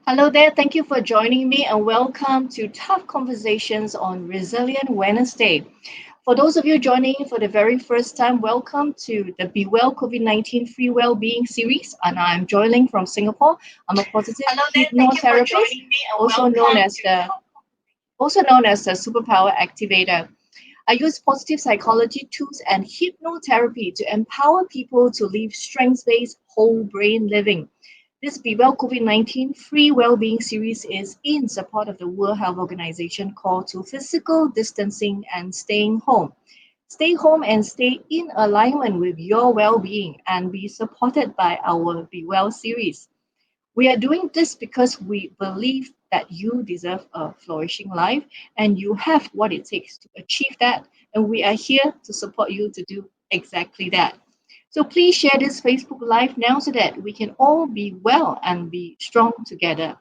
Hello there. Thank you for joining me and welcome to Tough Conversations on Resilient Wednesday. For those of you joining for the very first time, welcome to the Be Well COVID-19 Free Wellbeing series. And I'm Joy Leng from Singapore. I'm a positive Hello there. Thank you for hypnotherapist, joining me and also known welcome as to the also known as the superpower activator. I use positive psychology tools and hypnotherapy to empower people to live strengths-based whole brain living. This Be Well COVID-19 free well-being series is in support of the World Health Organization call to physical distancing and staying home. Stay home and stay in alignment with your well-being and be supported by our Be Well series. We are doing this because we believe that you deserve a flourishing life and you have what it takes to achieve that. And we are here to support you to do exactly that. So please share this Facebook Live now so that we can all be well and be strong together.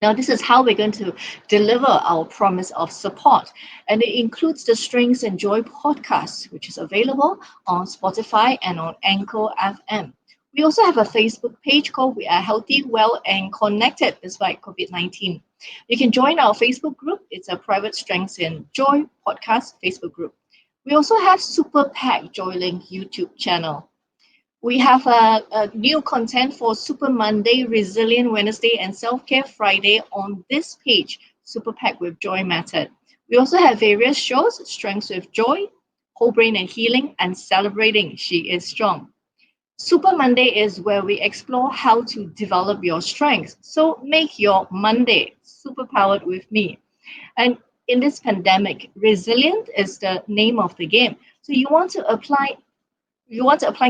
Now, this is how we're going to deliver our promise of support. And it includes the Strengths and Joy podcast, which is available on Spotify and on Anchor FM. We also have a Facebook page called We Are Healthy, Well, and Connected despite COVID 19. You can join our Facebook group. It's a private Strengths and Joy podcast Facebook group. We also have SuperPact Joylink YouTube channel. We have a new content for Super Monday, Resilient Wednesday, and Self Care Friday on this page, Super Pack with Joy Method. We also have various shows Strengths with Joy, Whole Brain and Healing, and Celebrating She is Strong. Super Monday is where we explore how to develop your strengths. So make your Monday super powered with me. And in this pandemic, resilient is the name of the game. So you want to apply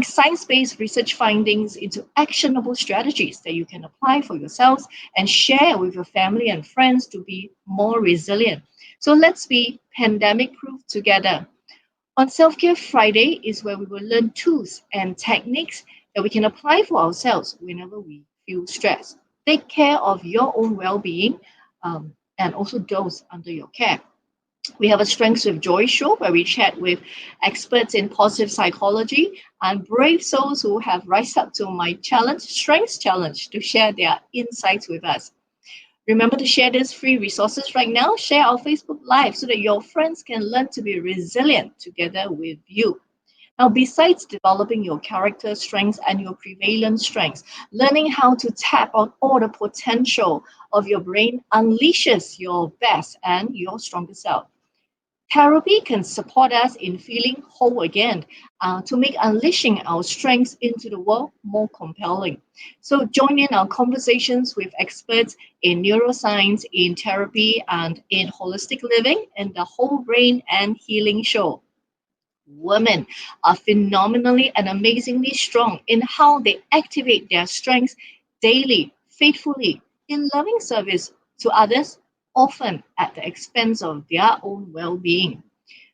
science-based research findings into actionable strategies that you can apply for yourselves and share with your family and friends to be more resilient. So let's be pandemic proof together. On Self-Care Friday is where we will learn tools and techniques that we can apply for ourselves whenever we feel stressed. Take care of your own well-being and also those under your care. We have a Strengths with Joy show where we chat with experts in positive psychology and brave souls who have risen up to my challenge, Strengths Challenge, to share their insights with us. Remember to share these free resources right now. Share our Facebook Live so that your friends can learn to be resilient together with you. Now, besides developing your character strengths and your prevalent strengths, learning how to tap on all the potential of your brain unleashes your best and your strongest self. Therapy can support us in feeling whole again to make unleashing our strengths into the world more compelling. So, join in our conversations with experts in neuroscience, in therapy, and in holistic living in the Whole Brain and Healing Show. Women are phenomenally and amazingly strong in how they activate their strengths daily, faithfully, in loving service to others, often at the expense of their own well being.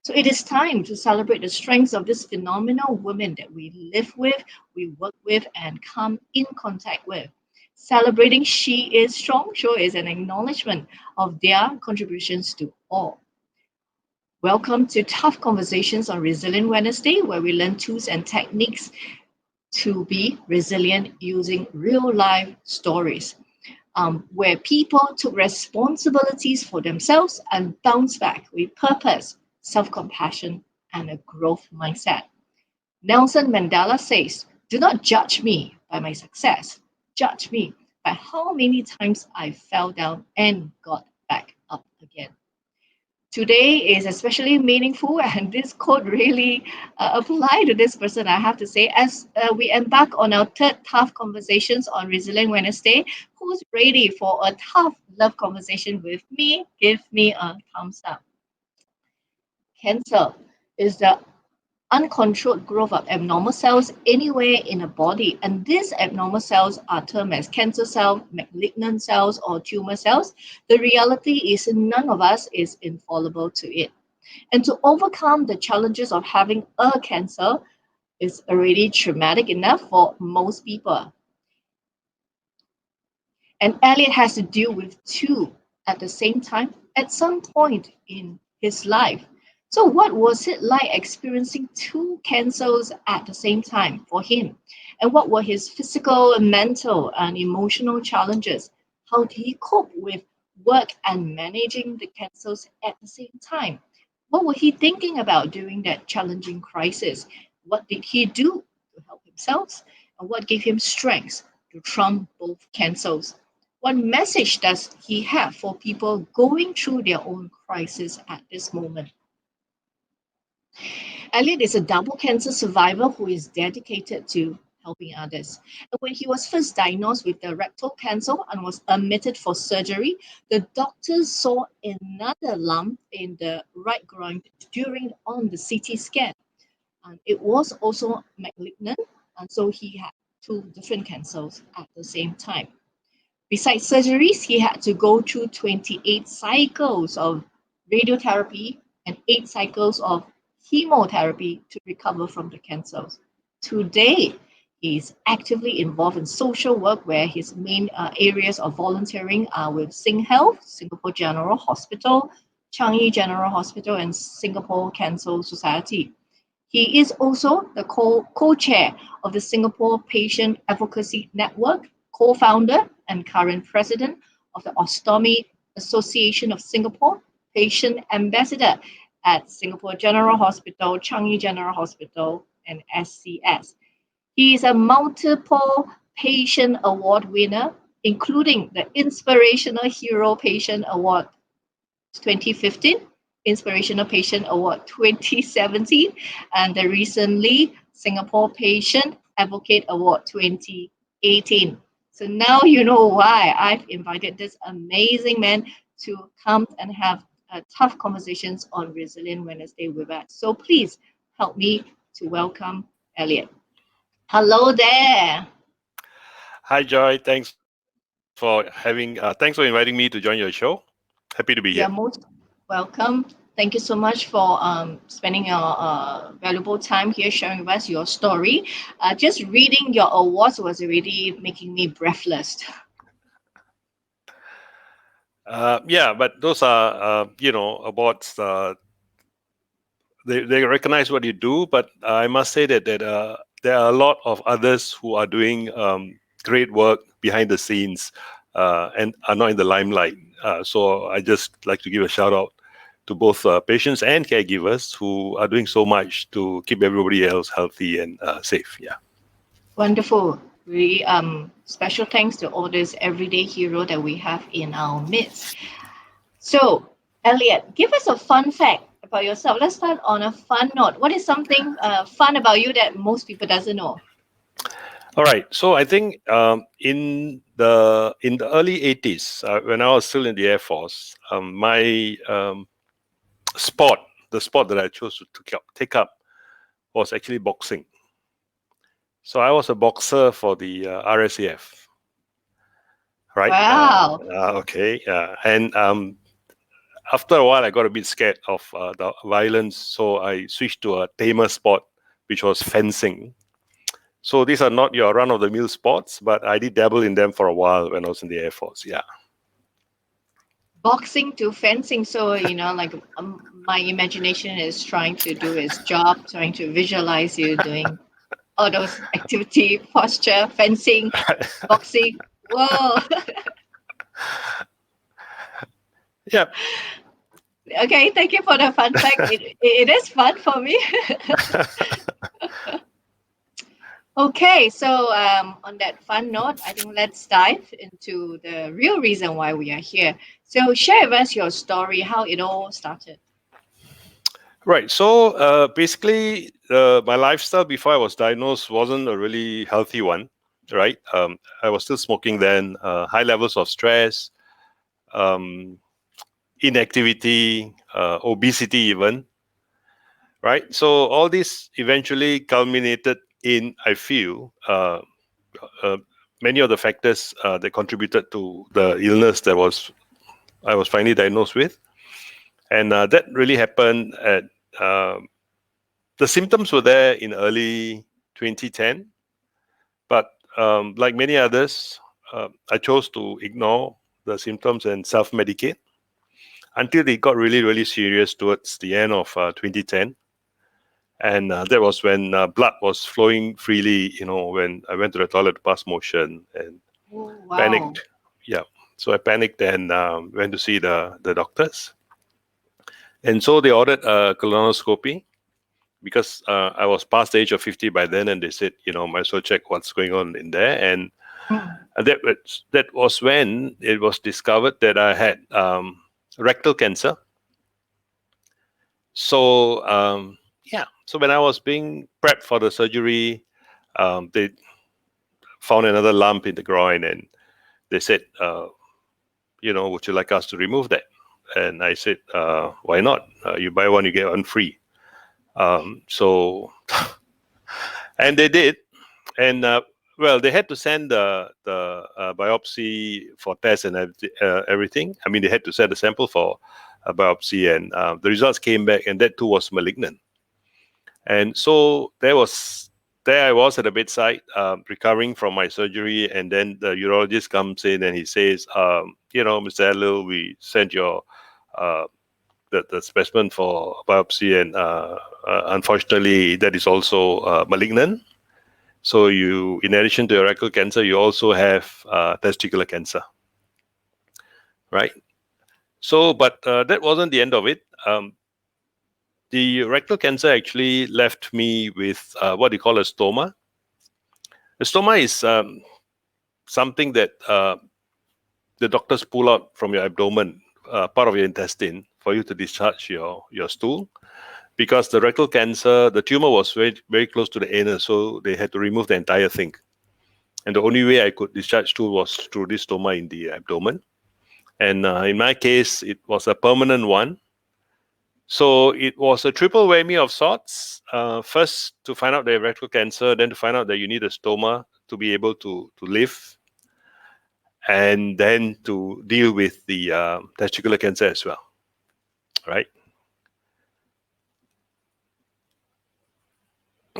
So it is time to celebrate the strengths of this phenomenal women that we live with, we work with, and come in contact with. Celebrating She is Strong show is an acknowledgement of their contributions to all. Welcome to Tough Conversations on Resilient Wednesday, where we learn tools and techniques to be resilient using real life stories, where people took responsibilities for themselves and bounced back with purpose, self compassion, and a growth mindset. Nelson Mandela says, "Do not judge me by my success, judge me by how many times I fell down and got back up again." Today is especially meaningful, and this quote really apply to this person, I have to say, as we embark on our third tough conversations on Resilient Wednesday. Who's ready for a tough love conversation with me? Give me a thumbs up. Cancer is the uncontrolled growth of abnormal cells anywhere in the body. And these abnormal cells are termed as cancer cells, malignant cells, or tumor cells. The reality is none of us is infallible to it. And to overcome the challenges of having a cancer is already traumatic enough for most people. And Elliot has to deal with two at the same time at some point in his life. So, what was it like experiencing two cancers at the same time for him? And what were his physical, mental, and emotional challenges? How did he cope with work and managing the cancers at the same time? What was he thinking about during that challenging crisis? What did he do to help himself? And what gave him strength to trump both cancers? What message does he have for people going through their own crisis at this moment? Elliot is a double cancer survivor who is dedicated to helping others. And when he was first diagnosed with the rectal cancer and was admitted for surgery, the doctors saw another lump in the right groin during on the CT scan. And it was also malignant, and so he had two different cancers at the same time. Besides surgeries, he had to go through 28 cycles of radiotherapy and 8 cycles of chemotherapy to recover from the cancers. Today, he is actively involved in social work where his main areas of volunteering are with SingHealth, Singapore General Hospital, Changi General Hospital, and Singapore Cancer Society. He is also the co-chair of the Singapore Patient Advocacy Network, co-founder and current president of the Ostomy Association of Singapore, patient ambassador at Singapore General Hospital, Changi General Hospital, and SCS. He is a multiple patient award winner, including the Inspirational Hero Patient Award 2015, Inspirational Patient Award 2017, and the recently Singapore Patient Advocate Award 2018. So now you know why I've invited this amazing man to come and have tough conversations on Resilient Wednesday with us. So please help me to welcome Elliot. Hello there. Hi, Joy. Thanks for inviting me to join your show. Happy to be here. You're most welcome. Thank you so much for spending your valuable time here sharing with us your story. Just reading your awards was already making me breathless. Yeah, but those are, awards. They recognize what you do, but I must say that there are a lot of others who are doing great work behind the scenes and are not in the limelight. So I just like to give a shout out to both patients and caregivers who are doing so much to keep everybody else healthy and safe. Yeah. Wonderful. Really special thanks to all this everyday hero that we have in our midst. So, Elliot, give us a fun fact about yourself. Let's start on a fun note. What is something fun about you that most people doesn't know? All right. So I think in the early 80s, when I was still in the Air Force, my the sport that I chose to take up was actually boxing. So I was a boxer for the RSAF, right? Wow. Okay. And after a while, I got a bit scared of the violence, so I switched to a tamer sport, which was fencing. So these are not your run-of-the-mill sports, but I did dabble in them for a while when I was in the Air Force. Yeah. Boxing to fencing. So, like my imagination is trying to do its job, trying to visualize you doing all those activity, posture, fencing, boxing. Whoa. Yeah. Okay, thank you for the fun fact. It is fun for me. Okay, so on that fun note, I think let's dive into the real reason why we are here. So share with us your story, how it all started. Right. So basically, my lifestyle before I was diagnosed wasn't a really healthy one. Right. I was still smoking then. High levels of stress, inactivity, obesity, even. Right. So all this eventually culminated in, I feel, uh, many of the factors that contributed to the illness I was finally diagnosed with, and that really happened at. The symptoms were there in early 2010, but like many others, I chose to ignore the symptoms and self-medicate until it got really, really serious towards the end of 2010. And that was when blood was flowing freely, when I went to the toilet to pass motion and Oh, wow. panicked. Yeah. So I panicked and went to see the doctors. And so they ordered a colonoscopy because I was past the age of 50 by then, and they said, might as well check what's going on in there. And Mm. that was when it was discovered that I had rectal cancer. So so when I was being prepped for the surgery, they found another lump in the groin, and they said, would you like us to remove that? And I said, why not? You buy one, you get one free. So, and they did, and well, they had to send the biopsy for tests and everything. I mean, they had to send a sample for a biopsy, and the results came back, and that too was malignant. And so there I was at the bedside, recovering from my surgery, and then the urologist comes in and he says, Mr. Ellil, we sent your the specimen for biopsy, and unfortunately, that is also malignant. So you, in addition to your rectal cancer, you also have testicular cancer, right? So, but that wasn't the end of it. The rectal cancer actually left me with what they call a stoma. A stoma is something that the doctors pull out from your abdomen, part of your intestine, for you to discharge your stool. Because the rectal cancer, the tumor was very, very close to the anus, so they had to remove the entire thing. And the only way I could discharge stool was through this stoma in the abdomen. And in my case, it was a permanent one. So it was a triple whammy of sorts. First, to find out the rectal cancer, then to find out that you need a stoma to be able to live, and then to deal with the testicular cancer as well, right?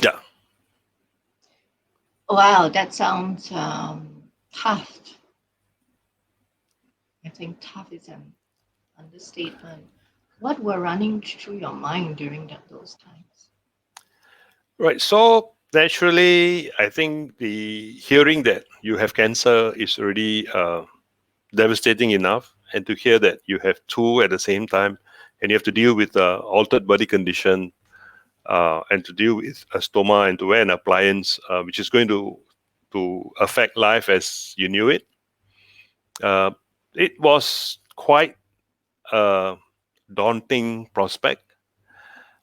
Yeah. Wow, that sounds tough. I think tough is an understatement. What were running through your mind during those times? Right. So naturally, I think the hearing that you have cancer is already devastating enough, and to hear that you have two at the same time, and you have to deal with altered body condition, and to deal with a stoma, and to wear an appliance, which is going to affect life as you knew it. It was quite a daunting prospect.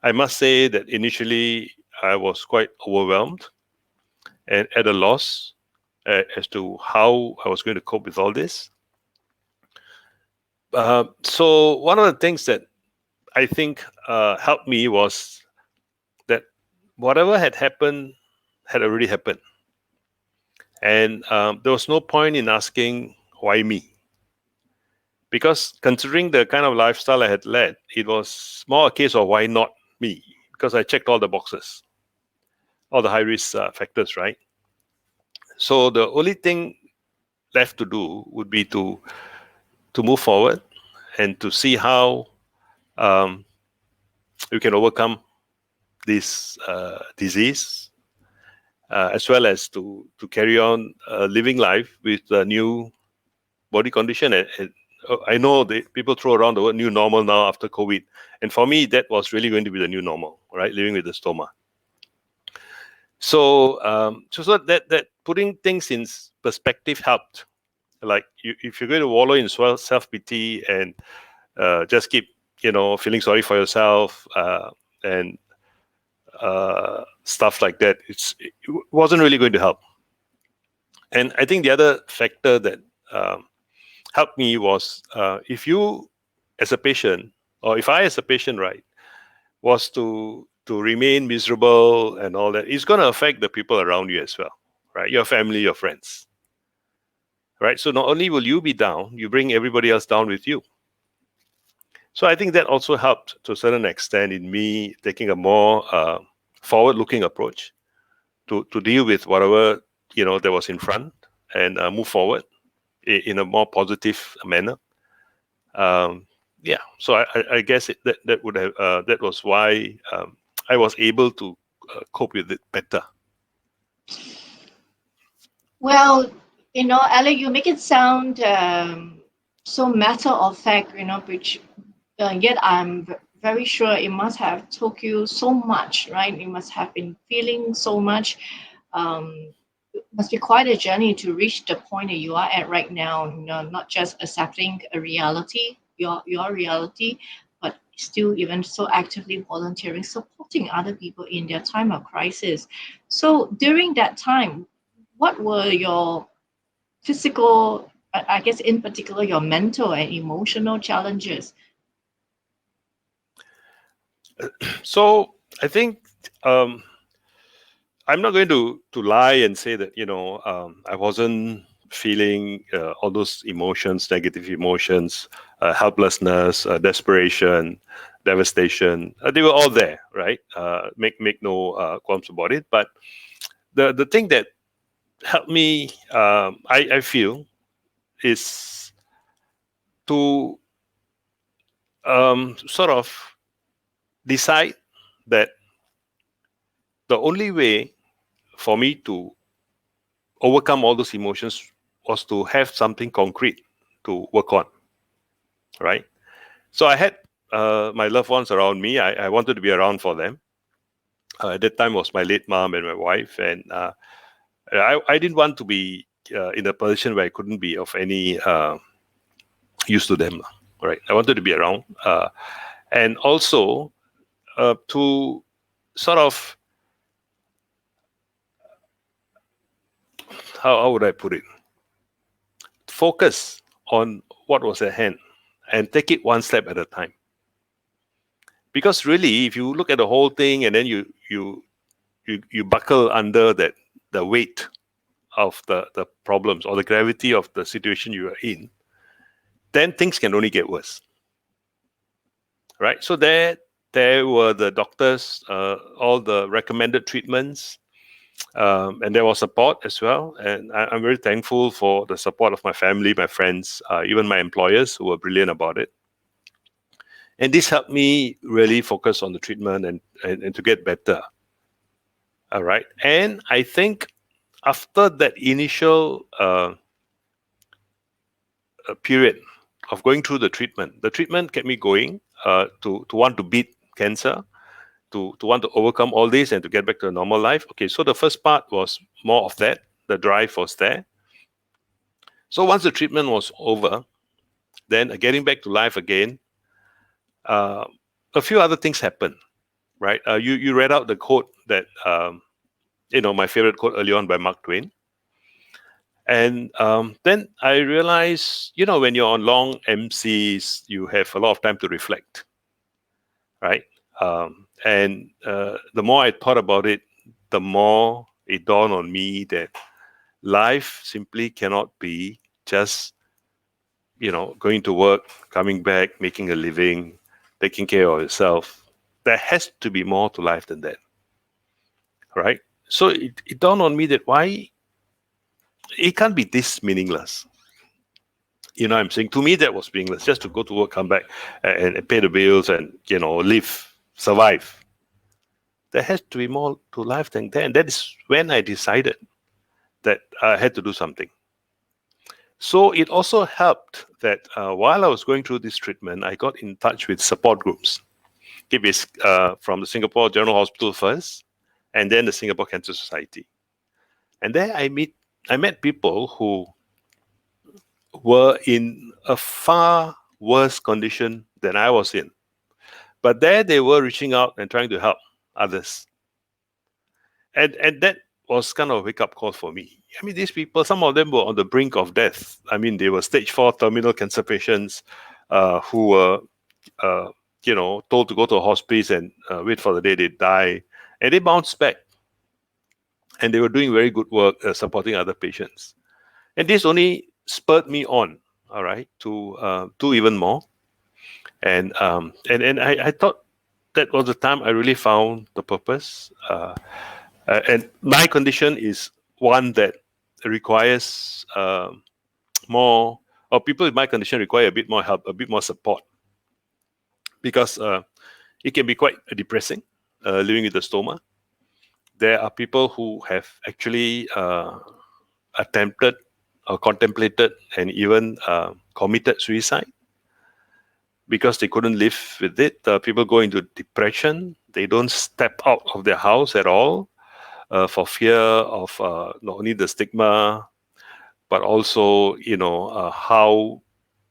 I must say that initially I was quite overwhelmed and at a loss as to how I was going to cope with all this. So one of the things that I think helped me was that whatever had happened had already happened. And there was no point in asking, why me? Because considering the kind of lifestyle I had led, it was more a case of why not me? Because I checked all the boxes, all the high risk factors, right? So the only thing left to do would be to move forward and to see how we can overcome this disease, as well as to carry on living life with a new body condition. And I know that people throw around the word new normal now after COVID, and for me that was really going to be the new normal, right? Living with the stoma. So so that putting things in perspective helped. Like if you're going to wallow in self-pity and just keep feeling sorry for yourself, and stuff like that, it wasn't really going to help. And I think the other factor that helped me was, if you as a patient, or if I as a patient, right, was to remain miserable and all that, it's going to affect the people around you as well, right? Your family, your friends, right? So not only will you be down, you bring everybody else down with you. So I think that also helped to a certain extent in me taking a more forward-looking approach to deal with whatever that was in front, and move forward in a more positive manner. Yeah, so I guess that would have that was why I was able to cope with it better. Well, Alex, you make it sound so matter of fact, which yet very sure it must have took you so much, right? You must have been feeling so much. It must be quite a journey to reach the point that you are at right now. Not just accepting a reality, your reality, but still even so actively volunteering, supporting other people in their time of crisis. So during that time, what were your physical, I guess in particular, your mental and emotional challenges? So I think um, I'm not going to lie and say that I wasn't feeling all those emotions, negative emotions, helplessness, desperation, devastation. They were all there, right? Make no qualms about it. But the thing that helped me, I feel, is to sort of decide that the only way for me to overcome all those emotions was to have something concrete to work on, right? So I had my loved ones around me. I wanted to be around for them. At that time was my late mom and my wife, and I didn't want to be in a position where I couldn't be of any use to them, right? I wanted to be around, and also to sort of how would I put it? Focus on what was at hand and take it one step at a time. Because really, if you look at the whole thing and then you buckle under that the weight of the problems or the gravity of the situation you are in, then things can only get worse, right? So there were the doctors, all the recommended treatments, and there was support as well. And I'm very thankful for the support of my family, my friends, even my employers who were brilliant about it. And this helped me really focus on the treatment and to get better. All right. And I think after that initial period of going through the treatment kept me going to want to beat cancer, to want to overcome all this and to get back to a normal life. Okay, so the first part was more of that. The drive was there. So once the treatment was over, then getting back to life again, uh, a few other things happened, right? You read out the quote that, my favorite quote early on by Mark Twain. And then I realized, when you're on long MCs, you have a lot of time to reflect, right? And the more I thought about it, the more it dawned on me that life simply cannot be just, going to work, coming back, making a living, taking care of yourself. There has to be more to life than that, right? So it dawned on me that why it can't be this meaningless. I'm saying to me that was meaningless, just to go to work, come back, and pay the bills, and live, survive. There has to be more to life than that. And that is when I decided that I had to do something. So it also helped that while I was going through this treatment, I got in touch with support groups. It's from the Singapore General Hospital first, and then the Singapore Cancer Society. And there I met people who were in a far worse condition than I was in. But there they were reaching out and trying to help others. And that was kind of a wake up call for me. I mean, these people, some of them were on the brink of death. I mean, they were stage 4 terminal cancer patients who were, told to go to a hospice and wait for the day they die. And they bounced back. And they were doing very good work supporting other patients. And this only spurred me on, all right, to do even more. And I thought that was the time I really found the purpose. And my condition is one that requires more, or people with my condition require a bit more help, a bit more support, because it can be quite depressing living with the stoma. There are people who have actually attempted contemplated and even committed suicide because they couldn't live with it. People go into depression. They don't step out of their house at all for fear of not only the stigma, but also, how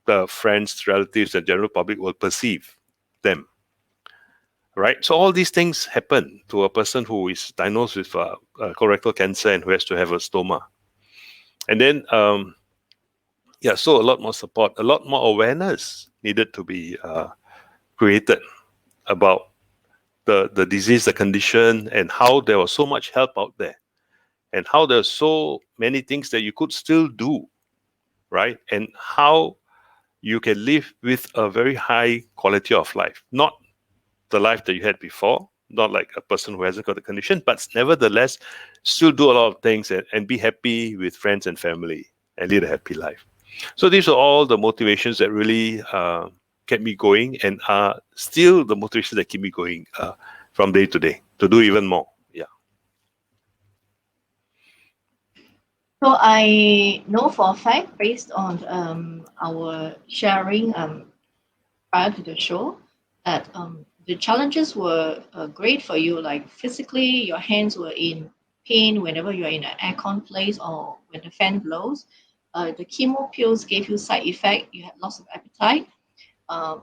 the friends, relatives, and general public will perceive them. Right. So all these things happen to a person who is diagnosed with colorectal cancer and who has to have a stoma. And then, so a lot more support, a lot more awareness needed to be created about the disease, the condition, and how there was so much help out there, and how there's so many things that you could still do, right? And how you can live with a very high quality of life, not the life that you had before, not like a person who hasn't got the condition, but nevertheless, still do a lot of things and be happy with friends and family and lead a happy life. So these are all the motivations that really kept me going and are still the motivations that keep me going from day to day to do even more. Yeah. So I know for a fact, based on our sharing prior to the show, that the challenges were great for you. Like physically, your hands were in pain whenever you're in an aircon place or when the fan blows. The chemo pills gave you side effect. You had loss of appetite.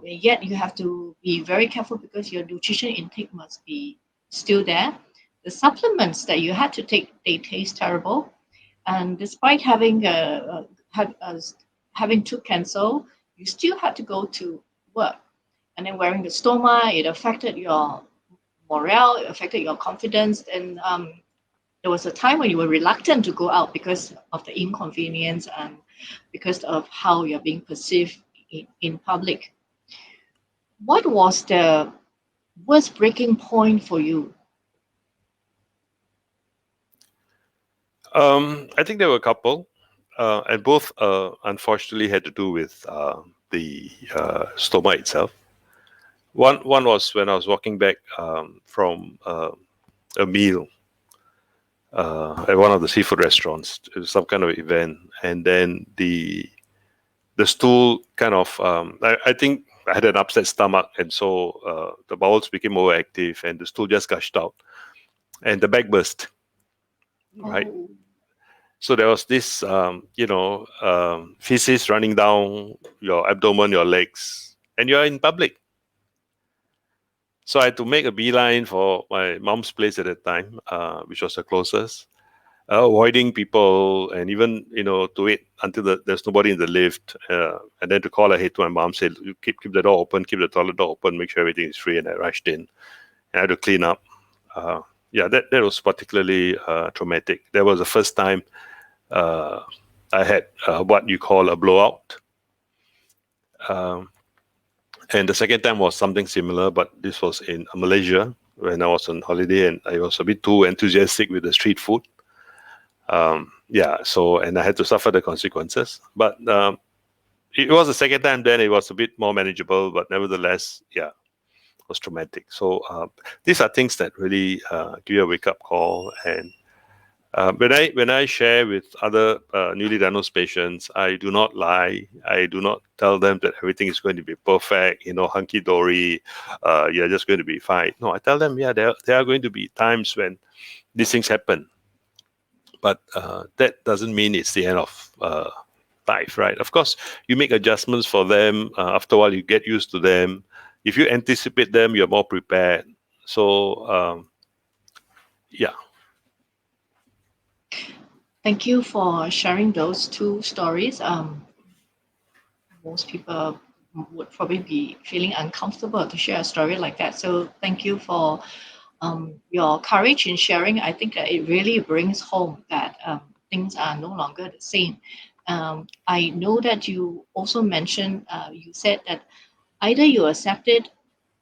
Yet you have to be very careful because your nutrition intake must be still there. The supplements that you had to take, they taste terrible, and despite having to cancel, you still had to go to work. And then wearing the stoma, it affected your morale, it affected your confidence, and there was a time when you were reluctant to go out because of the inconvenience and because of how you're being perceived in public. What was the worst breaking point for you? I think there were a couple, and both unfortunately had to do with the stoma itself. One was when I was walking back from a meal at one of the seafood restaurants. It was some kind of event, and then the stool kind of I think I had an upset stomach, and so the bowels became overactive, and the stool just gushed out, and the bag burst. Right. Oh, So there was this, feces running down your abdomen, your legs, and you're in public. So I had to make a beeline for my mom's place at that time, which was the closest, avoiding people, and even to wait until there's nobody in the lift, and then to call ahead to my mom, say, "You keep the door open, keep the toilet door open, make sure everything is free." And I rushed in, and I had to clean up. Uh, that was particularly traumatic. That was the first time uh, I had what you call a blowout. Um, and the second time was something similar, but this was in Malaysia when I was on holiday and I was a bit too enthusiastic with the street food. And I had to suffer the consequences. But it was the second time then, it was a bit more manageable, but nevertheless, it was traumatic. So these are things that really give you a wake up call. And when I share with other newly diagnosed patients, I do not lie. I do not tell them that everything is going to be perfect, hunky dory. You're just going to be fine. No, I tell them, there are going to be times when these things happen, but that doesn't mean it's the end of life, right? Of course, you make adjustments for them. After a while, you get used to them. If you anticipate them, you're more prepared. So, yeah. thank you for sharing those two stories. Most people would probably be feeling uncomfortable to share a story like that. So thank you for your courage in sharing. I think that it really brings home that things are no longer the same. I know that you also mentioned, you said that either you accept it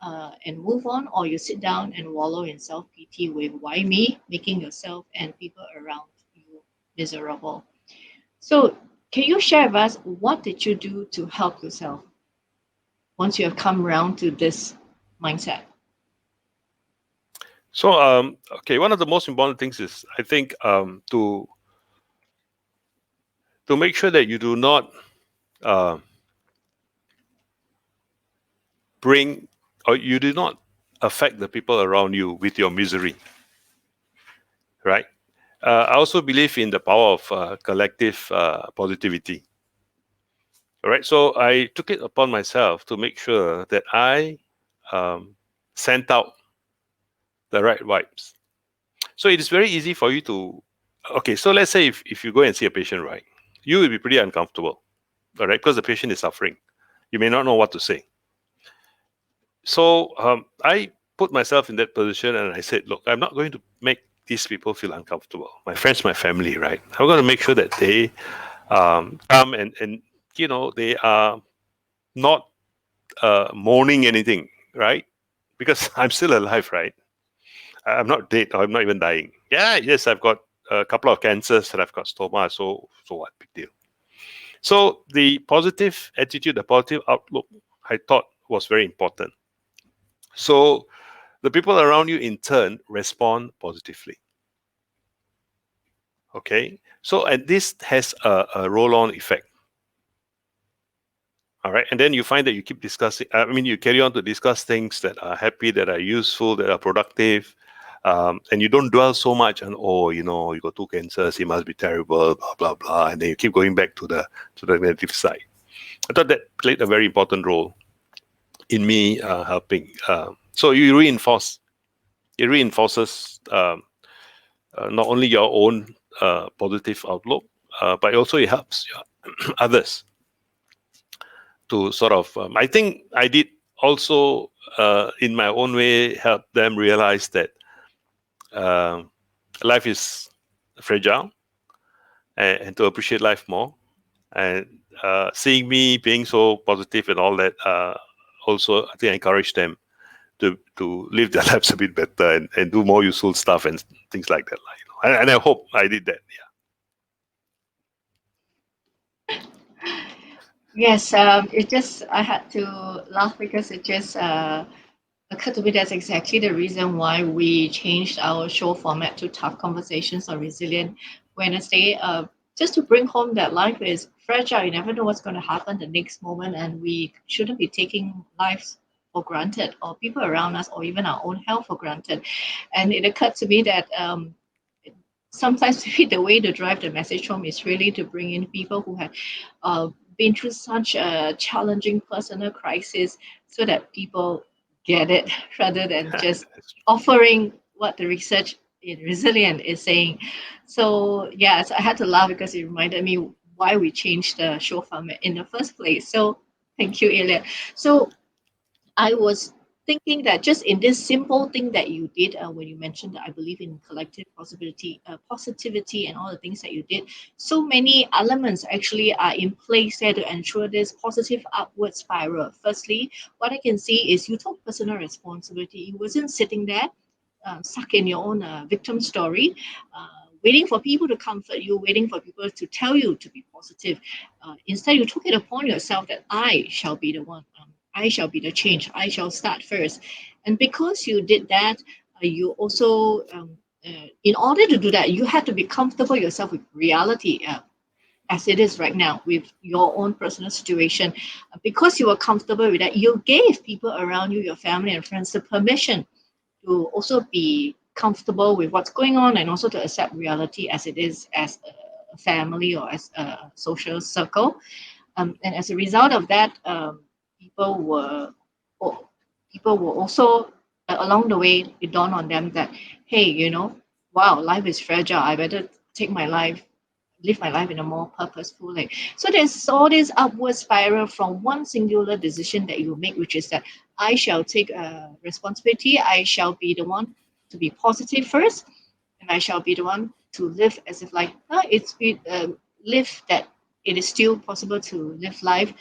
and move on, or you sit down and wallow in self pity with why me, making yourself and people around you miserable. So, can you share with us what did you do to help yourself once you have come around to this mindset? So, okay, one of the most important things is, I think, to to make sure that you do not uh, bring or you do not affect the people around you with your misery, right? I also believe in the power of collective positivity. All right, so I took it upon myself to make sure that I um, sent out the right vibes. So it is very easy for you to, okay, so let's say if you go and see a patient, right, you will be pretty uncomfortable, all right, because the patient is suffering. You may not know what to say. So I put myself in that position and I said, look, I'm not going to make these people feel uncomfortable. My friends, my family, right? I'm going to make sure that they come and they are not mourning anything, right? Because I'm still alive, right? I'm not dead or I'm not even dying. Yeah, yes, I've got a couple of cancers and I've got stoma. So what? Big deal. So the positive attitude, the positive outlook, I thought was very important. So the people around you in turn respond positively. Okay. So and this has a roll-on effect. All right. And then you find that you keep discussing, you carry on to discuss things that are happy, that are useful, that are productive. And you don't dwell so much on, oh, you got two cancers, it must be terrible, blah, blah, blah. And then you keep going back to the negative side. I thought that played a very important role in me helping. So it reinforces not only your own positive outlook, but also it helps others to sort of, I think I did also in my own way help them realize that uh, life is fragile and to appreciate life more. And seeing me being so positive and all that, also I think I encourage them to live their lives a bit better and do more useful stuff and things like that. And I hope I did that. Yeah. Yes, it just I had to laugh because it just occurred to me that's exactly the reason why we changed our show format to Tough Conversations on Resilient Wednesday. Just to bring home that life is fragile. You never know what's going to happen the next moment, and we shouldn't be taking lives for granted, or people around us, or even our own health for granted. And it occurred to me that sometimes maybe the way to drive the message home is really to bring in people who have uh, been through such a challenging personal crisis so that people get it rather than just offering what the research in resilient is saying. So yes, I had to laugh because it reminded me why we changed the show format in the first place. So thank you, Elliot. So I was thinking that just in this simple thing that you did when you mentioned that I believe in collective possibility, positivity, and all the things that you did, so many elements actually are in place there to ensure this positive upward spiral. Firstly, what I can see is you took personal responsibility. You wasn't sitting there stuck in your own victim story. Waiting for people to comfort you, waiting for people to tell you to be positive. Instead, you took it upon yourself that I shall be the one. I shall be the change. I shall start first. And because you did that, you also, in order to do that, you had to be comfortable yourself with reality as it is right now with your own personal situation. Because you were comfortable with that, you gave people around you, your family and friends, the permission to also be comfortable with what's going on and also to accept reality as it is as a family or as a social circle. And as a result of that, people were oh, people were also along the way it dawned on them that hey, wow, life is fragile. I better take my life live my life in a more purposeful way. So there's all this upward spiral from one singular decision that you make, which is that I shall take responsibility. I shall be the one to be positive first, and I shall be the one to live as if like live that it is still possible to live life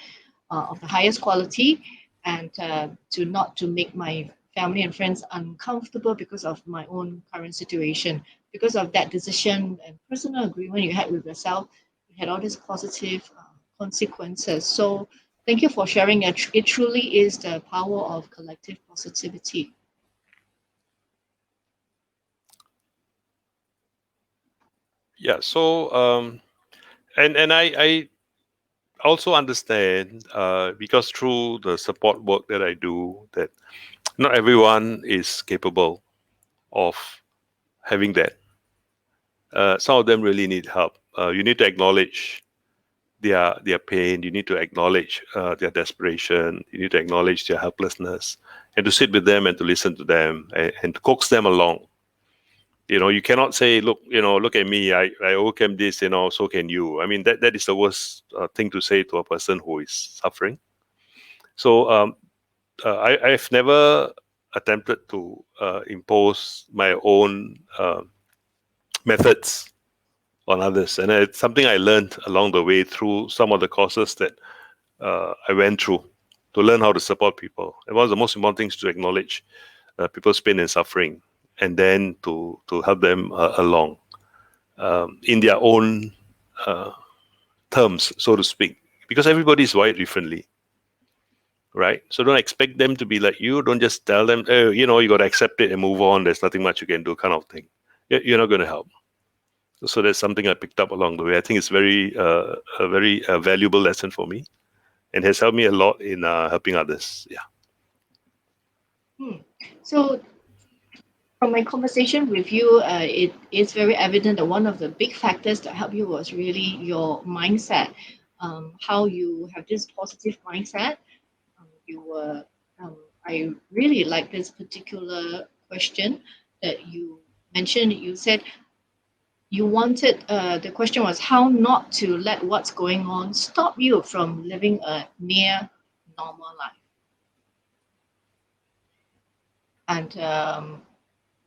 of the highest quality and to not to make my family and friends uncomfortable because of my own current situation. Because of that decision and personal agreement you had with yourself, you had all these positive consequences. So thank you for sharing it. It truly is the power of collective positivity. Yeah. So And I also understand, because through the support work that I do, that not everyone is capable of having that. Some of them really need help. You need to acknowledge their pain. You need to acknowledge their desperation. You need to acknowledge their helplessness, and to sit with them and to listen to them, and to coax them along. You cannot say, look, look at me. I overcame this. So can you. I mean, that is the worst thing to say to a person who is suffering. So I've never attempted to impose my own methods on others, and it's something I learned along the way through some of the courses that I went through to learn how to support people. And one of the most important things to acknowledge people's pain and suffering, and then to help them along in their own terms, so to speak, because everybody is wired differently, right? So don't expect them to be like you. Don't just tell them, oh, you got to accept it and move on. There's nothing much you can do, kind of thing. You're not going to help. So that's something I picked up along the way. I think it's a very valuable lesson for me, and has helped me a lot in helping others. Yeah. Hmm. So from my conversation with you, it is very evident that one of the big factors that helped you was really your mindset, how you have this positive mindset. You were, I really like this particular question that you mentioned. You said you wanted, the question was how not to let what's going on stop you from living a near normal life. And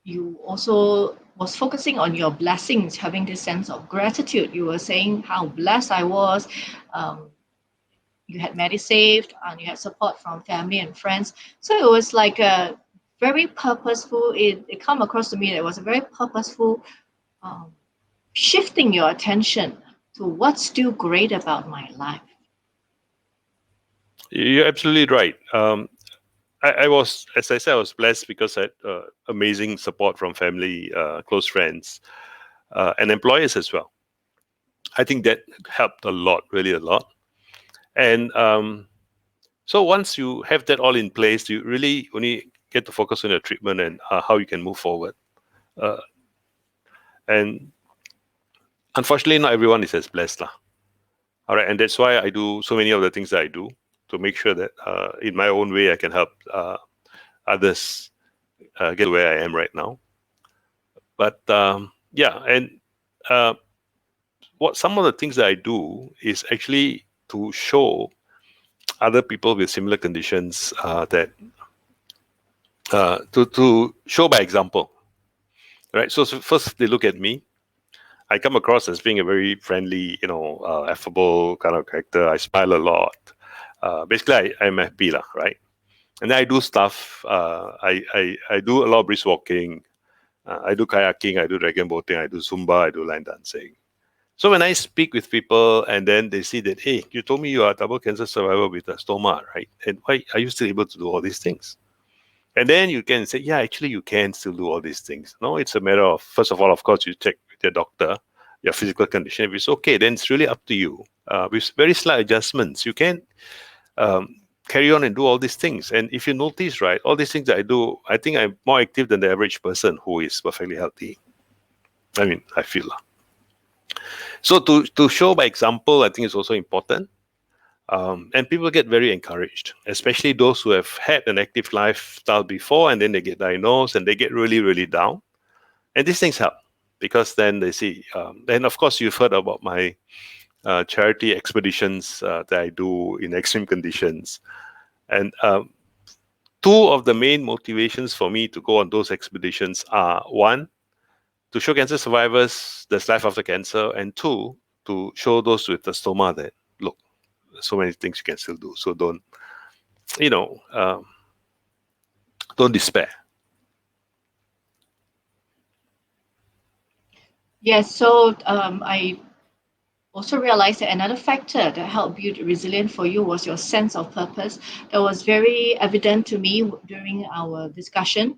you also was focusing on your blessings, having this sense of gratitude. You were saying how blessed I was. Um, you had medisaved and you had support from family and friends. So it was like a very purposeful. It come across to me that it was a very purposeful um, shifting your attention to what's still great about my life. You're absolutely right. I was, as I said, I was blessed because I had amazing support from family, close friends, and employers as well. I think that helped a lot, really a lot. And so once you have that all in place, you really only get to focus on your treatment and how you can move forward. Uh, and unfortunately, not everyone is as blessed, lah. All right, and that's why I do so many of the things that I do to make sure that in my own way I can help others get to where I am right now. But yeah, and uh, what some of the things that I do is actually to show other people with similar conditions that to show by example, right? So first they look at me. I come across as being a very friendly, affable kind of character. I smile a lot. Basically, I'm happy, lah, right? And then I do stuff. I do a lot of brisk walking. I do kayaking. I do dragon boating. I do Zumba. I do line dancing. So when I speak with people and then they see that, hey, you told me you are a double cancer survivor with a stoma, right? And why are you still able to do all these things? And then you can say, yeah, actually you can still do all these things. No, it's a matter of, first of all, of course, you check with your doctor, your physical condition. If it's okay, then it's really up to you. With very slight adjustments, you can um, carry on and do all these things. And if you notice, right, all these things that I do, I think I'm more active than the average person who is perfectly healthy. I mean, I feel. So to show by example, I think is also important. And people get very encouraged, especially those who have had an active lifestyle before and then they get diagnosed and they get really, really down. And these things help because then they see. And of course, you've heard about my charity expeditions that I do in extreme conditions. And two of the main motivations for me to go on those expeditions are one, to show cancer survivors there's life after cancer, and two, to show those with the stoma that, look, so many things you can still do. So you know, um, don't despair. Yes, so I also realized that another factor that helped build resilience for you was your sense of purpose. That was very evident to me during our discussion.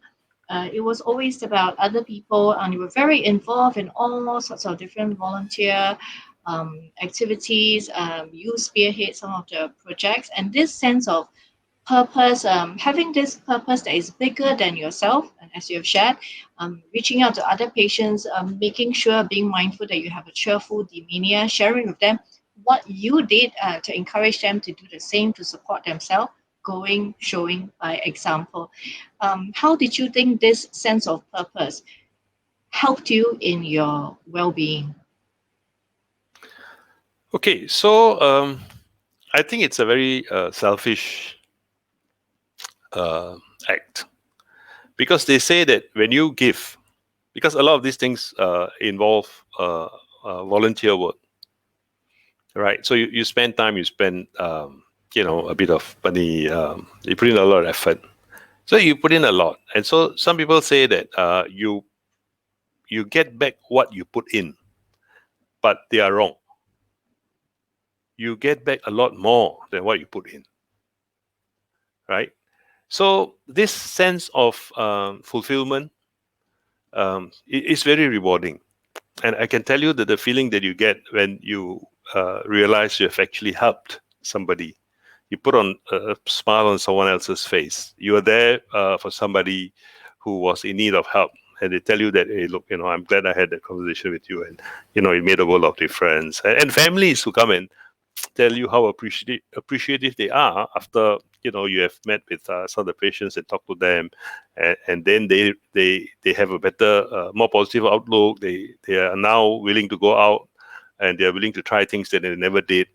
It was always about other people, and you were very involved in all sorts of different volunteer activities. You spearhead some of the projects, and this sense of purpose, having this purpose that is bigger than yourself, and as you have shared, reaching out to other patients, making sure, being mindful that you have a cheerful demeanor, sharing with them what you did to encourage them to do the same, to support themselves, going, showing by example. How did you think this sense of purpose helped you in your well-being? Okay, so I think it's a very selfish uh, act, because they say that when you give, because a lot of these things involve volunteer work, right? So you spend time, you spend a bit of money, you put in a lot of effort. So you put in a lot, and so some people say that you get back what you put in, but they are wrong. You get back a lot more than what you put in, right? So this sense of fulfillment is very rewarding, and I can tell you that the feeling that you get when you realize you have actually helped somebody, you put on a smile on someone else's face. You are there for somebody who was in need of help, and they tell you that, hey, look, I'm glad I had that conversation with you, and it made a world of difference. And families who come and tell you how appreciative they are after you have met with some of the patients and talk to them, and then they have a better, more positive outlook. They are now willing to go out, and they are willing to try things that they never did,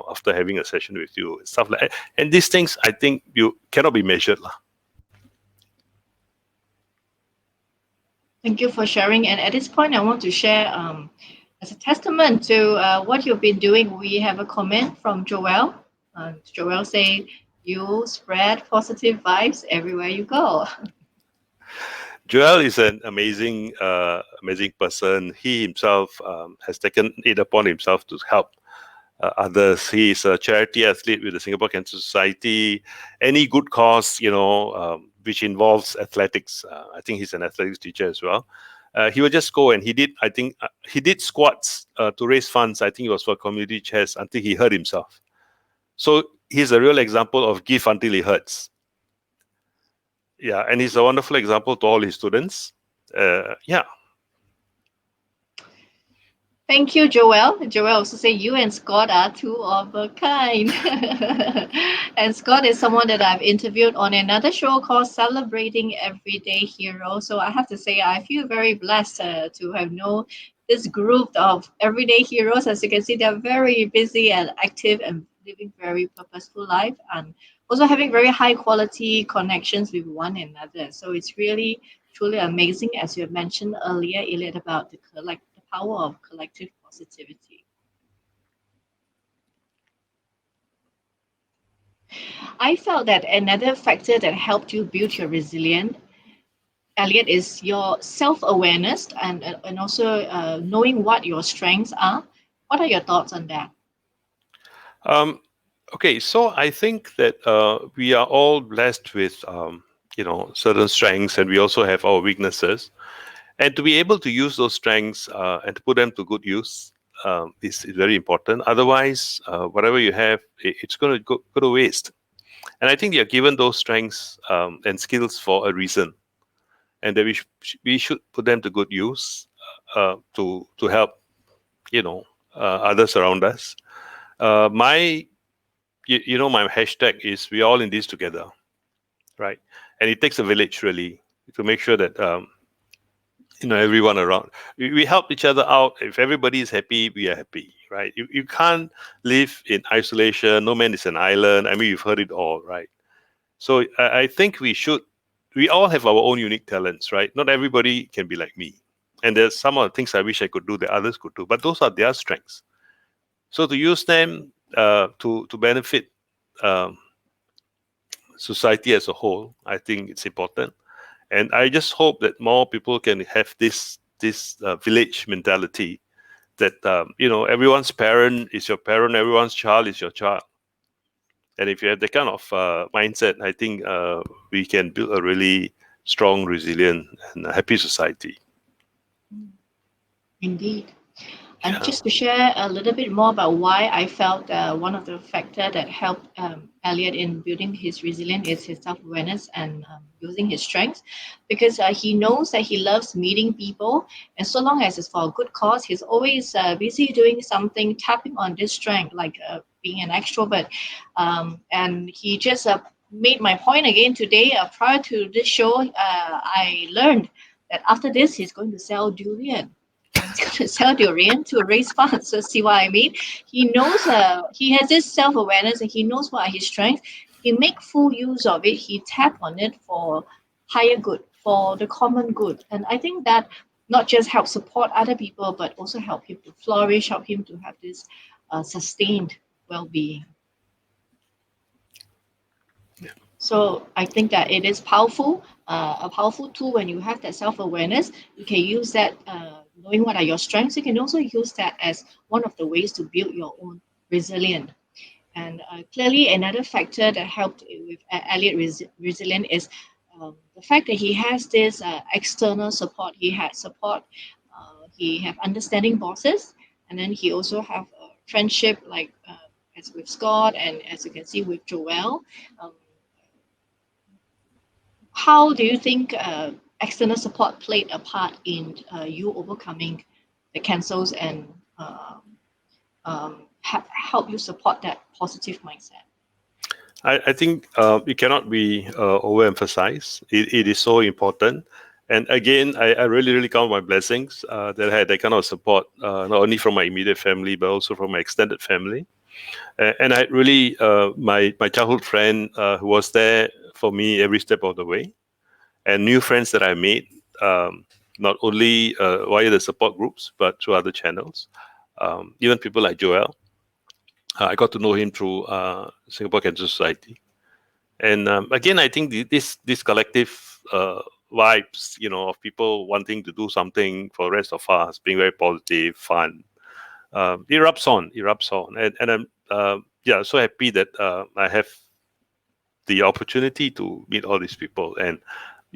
after having a session with you, stuff like that. And these things, I think, you cannot be measured lah. Thank you for sharing. And at this point, I want to share, as a testament to what you've been doing. We have a comment from Joel. Joel say, "You spread positive vibes everywhere you go." Joel is an amazing person. He himself has taken it upon himself to help others. He is a charity athlete with the Singapore Cancer Society. Any good cause, which involves athletics. I think he's an athletics teacher as well. He would just go, and he did. I think he did squats to raise funds. I think it was for community chest, until he hurt himself. So he's a real example of give until he hurts. Yeah, and he's a wonderful example to all his students. Yeah. Thank you, Joel. Joel also say you and Scott are two of a kind. And Scott is someone that I've interviewed on another show called Celebrating Everyday Heroes. So I have to say I feel very blessed to have known this group of everyday heroes. As you can see, they're very busy and active and living very purposeful life, and also having very high quality connections with one another. So it's really truly amazing, as you have mentioned earlier, Elliot, about the power of collective positivity. I felt that another factor that helped you build your resilience, Elliot, is your self-awareness, and also knowing what your strengths are. What are your thoughts on that? Um, okay, so I think that we are all blessed with certain strengths, and we also have our weaknesses. And to be able to use those strengths and to put them to good use is very important. Otherwise, whatever you have, it's going to go to waste. And I think you're given those strengths and skills for a reason, and that we should put them to good use to help others around us. My my hashtag is we all in this together, right? And it takes a village really to make sure that everyone around, we help each other out. If everybody is happy, we are happy, right? You can't live in isolation. No man is an island. I mean, you've heard it all, right? So I think we all have our own unique talents, right? Not everybody can be like me, and there's some of the things I wish I could do that others could do, but those are their strengths. So to use them to benefit um, society as a whole, I think it's important. And I just hope that more people can have this village mentality, that everyone's parent is your parent, everyone's child is your child. And if you have that kind of mindset, I think we can build a really strong, resilient, and a happy society. Indeed. And Yeah. just to share a little bit more about why I felt one of the factor that helped Elliot in building his resilience is his self-awareness and using his strengths, because he knows that he loves meeting people, and so long as it's for a good cause, he's always busy doing something, tapping on this strength, like being an extrovert. And he just made my point again today. Prior to this show, I learned that after this, he's going to sell durian. He's going to sell durian to raise funds. So see what I mean? He knows. He has this self awareness, and he knows what are his strengths. He make full use of it. He tap on it for higher good, for the common good. And I think that not just help support other people, but also help him to flourish, help him to have this sustained well-being. So I think that it is powerful, a powerful tool when you have that self-awareness. You can use that, knowing what are your strengths. You can also use that as one of the ways to build your own resilience. And clearly, another factor that helped with Elliot resilient is the fact that he has this external support. He had support. He have understanding bosses, and then he also have a friendship like as with Scott, and as you can see with Joel. Um, how do you think external support played a part in you overcoming the cancers and help you support that positive mindset? I think it cannot be overemphasized. It is so important. And again, I really, really count my blessings that I had that kind of support, not only from my immediate family, but also from my extended family. And I really, my childhood friend who was there for me every step of the way, and new friends that I made, not only via the support groups, but through other channels. Even people like Joel, I got to know him through Singapore Cancer Society. And again, I think this collective vibes, of people wanting to do something for the rest of us, being very positive, fun, it rubs on, and I'm so happy that I have the opportunity to meet all these people. And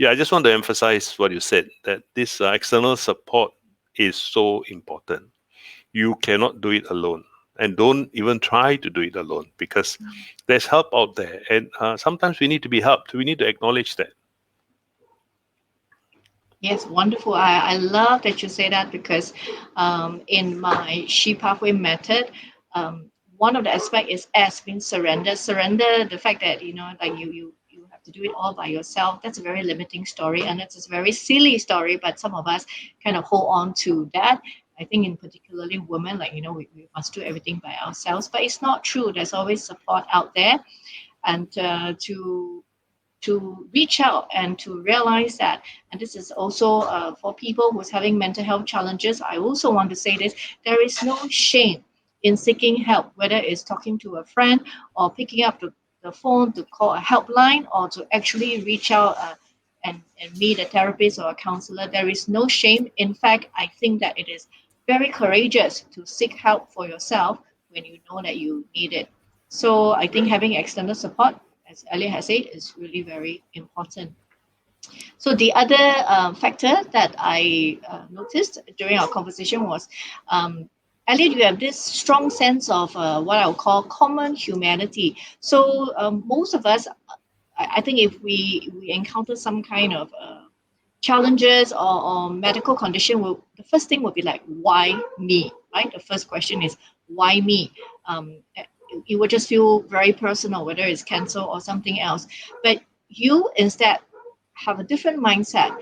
I just want to emphasize what you said, that this external support is so important. You cannot do it alone, and don't even try to do it alone, because there's help out there, and sometimes we need to be helped. We need to acknowledge that. Yes, wonderful. I love that you say that, because in my She Pathway method, one of the aspect is S means surrender. Surrender the fact that like you have to do it all by yourself. That's a very limiting story, and it's a very silly story. But some of us kind of hold on to that. I think in particularly women, like we must do everything by ourselves. But it's not true. There's always support out there, and to reach out and to realize that. And this is also for people who's having mental health challenges. I also want to say this: there is no shame in seeking help, whether it's talking to a friend or picking up the phone to call a helpline, or to actually reach out and meet a therapist or a counselor. There is no shame. In fact, I think that it is very courageous to seek help for yourself when you know that you need it. So I think having external support, as Elliot has said, is really very important. So the other factor that I noticed during our conversation was, Elliot, you have this strong sense of what I'll call common humanity. So most of us, I think if we encounter some kind of challenges or medical condition, the first thing will be like, why me? Right? The first question is, why me? You will just feel very personal, whether it's cancer or something else. But you instead have a different mindset.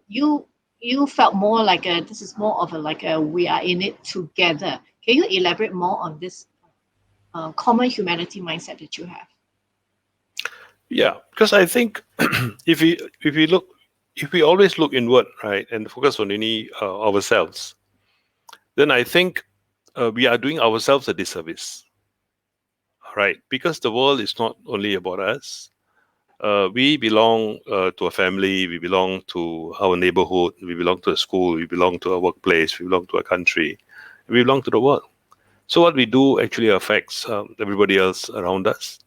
You felt more like this is more of a like a we are in it together. Can you elaborate more on this common humanity mindset that you have? Yeah, because I think if we always look inward, right, and focus on any ourselves, then I think we are doing ourselves a disservice, right? Because the world is not only about us. We belong to a family, we belong to our neighborhood, we belong to a school, we belong to a workplace, we belong to a country, we belong to the world. So what we do actually affects everybody else around us.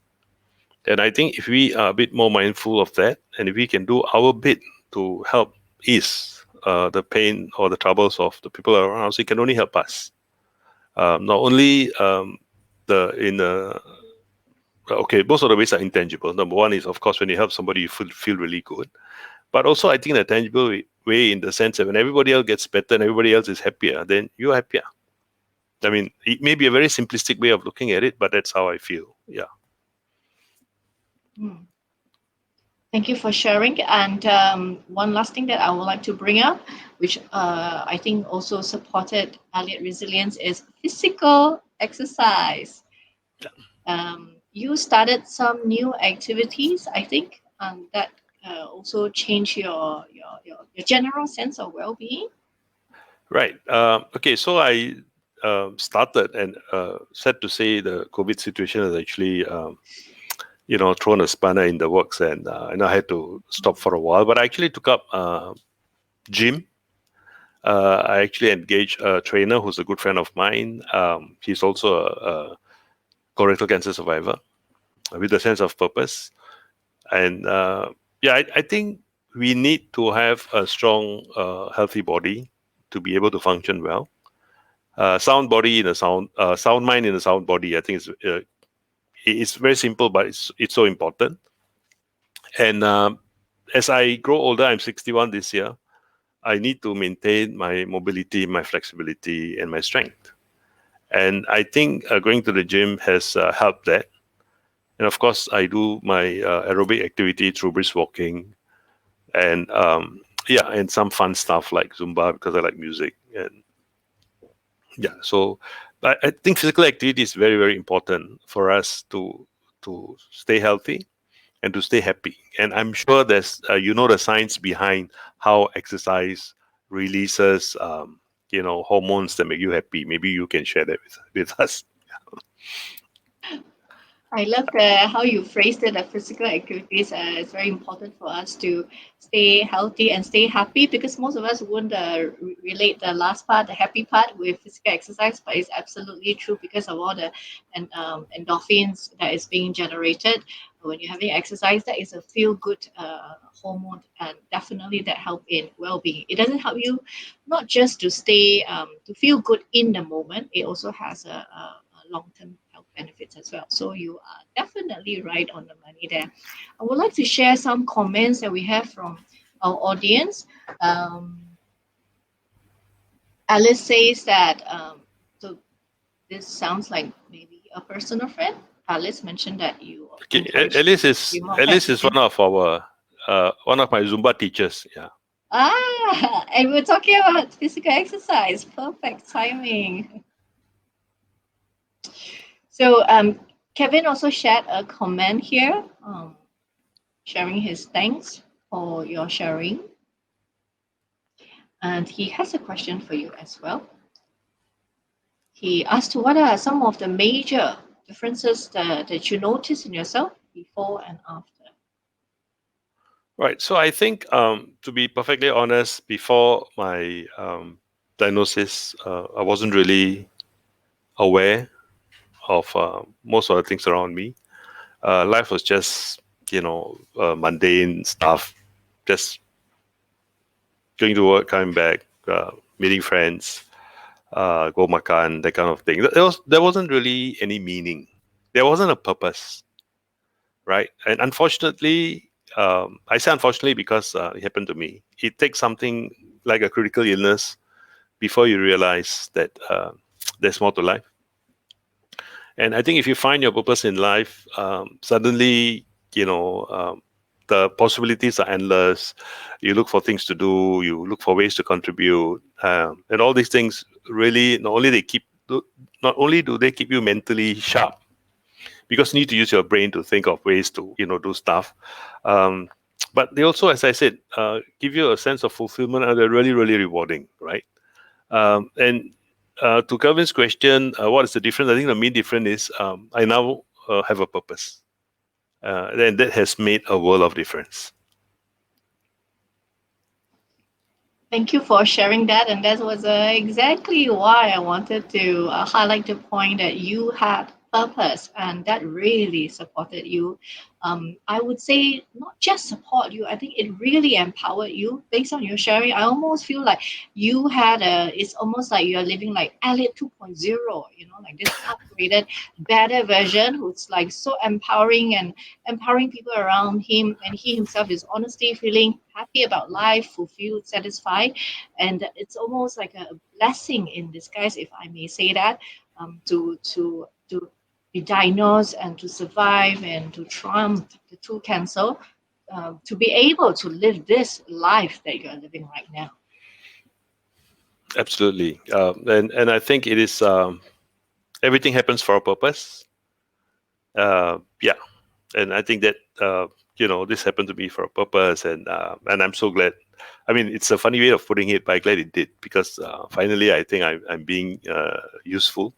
And I think if we are a bit more mindful of that, and if we can do our bit to help ease the pain or the troubles of the people around us, it can only help us. Not only the in okay, most of the ways are intangible. Number one is, of course, when you help somebody, you feel really good. But also, I think the tangible way, in the sense that when everybody else gets better and everybody else is happier, then you're happier. I mean, it may be a very simplistic way of looking at it, but that's how I feel. Yeah. Hmm. Thank you for sharing. And one last thing that I would like to bring up, which I think also supported Elliot resilience, is physical exercise. You started some new activities, I think, that also change your general sense of well-being. Right. Okay. So I started, and sad to say, the COVID situation has actually, thrown a spanner in the works, and I had to stop for a while. But I actually took up gym. I actually engaged a trainer who's a good friend of mine. He's also a colorectal cancer survivor with a sense of purpose. And yeah, I think we need to have a strong, healthy body to be able to function well. Sound body in a sound mind in a sound body. I think it's very simple, but it's so important. And as I grow older, I'm 61 this year. I need to maintain my mobility, my flexibility, and my strength. And I think going to the gym has helped that. And of course, I do my aerobic activity through brisk walking, and yeah, and some fun stuff like Zumba because I like music. And yeah, so I think physical activity is very, very important for us to stay healthy and to stay happy. And I'm sure there's the science behind how exercise releases hormones that make you happy. Maybe you can share that with us. I love how you phrased it. That physical activities is very important for us to stay healthy and stay happy, because most of us wouldn't relate the last part, the happy part, with physical exercise, but it's absolutely true because of all the endorphins that is being generated when you're having exercise. That is a feel good hormone, and definitely that help in well-being. It doesn't help you not just to stay to feel good in the moment. It also has a long-term health benefits as well. So you are definitely right on the money there. I would like to share some comments that we have from our audience. Um, Alice says that so this sounds like maybe a personal friend. Alice mentioned that you Okay, encourage Alice to is be more Alice is active. one of my Zumba teachers. Yeah. And we're talking about physical exercise. Perfect timing. So Kevin also shared a comment here, sharing his thanks for your sharing. And he has a question for you as well. He asked, what are some of the major differences that you notice in yourself before and after? Right. So I think, to be perfectly honest, before my diagnosis, I wasn't really aware of most of the things around me. Life was just, mundane stuff, just going to work, coming back, meeting friends, go makan, that kind of thing. There wasn't really any meaning. There wasn't a purpose, right? And unfortunately, I say unfortunately because it happened to me. It takes something like a critical illness before you realize that there's more to life. And I think if you find your purpose in life, suddenly, the possibilities are endless. You look for things to do. You look for ways to contribute, and all these things really not only do they keep you mentally sharp, because you need to use your brain to think of ways to do stuff. Um, but they also, as I said, give you a sense of fulfillment, and they're really, really rewarding, right? And to Kelvin's question, what is the difference? I think the main difference is I now have a purpose, and that has made a world of difference. Thank you for sharing that. And that was exactly why I wanted to highlight the point that you had purpose, and that really supported you. I would say not just support you, I think it really empowered you. Based on your sharing, I almost feel like it's almost like you're living like Elliot 2.0, like this upgraded, better version who's like so empowering and empowering people around him. And he himself is honestly feeling happy about life, fulfilled, satisfied. And it's almost like a blessing in disguise, if I may say that, to be diagnosed and to survive and to triumph the two cancer, to be able to live this life that you're living right now. Absolutely. And I think it is, everything happens for a purpose. Yeah. And I think that, this happened to me for a purpose. And I'm so glad. I mean, it's a funny way of putting it, but I'm glad it did, because finally I think I'm being useful.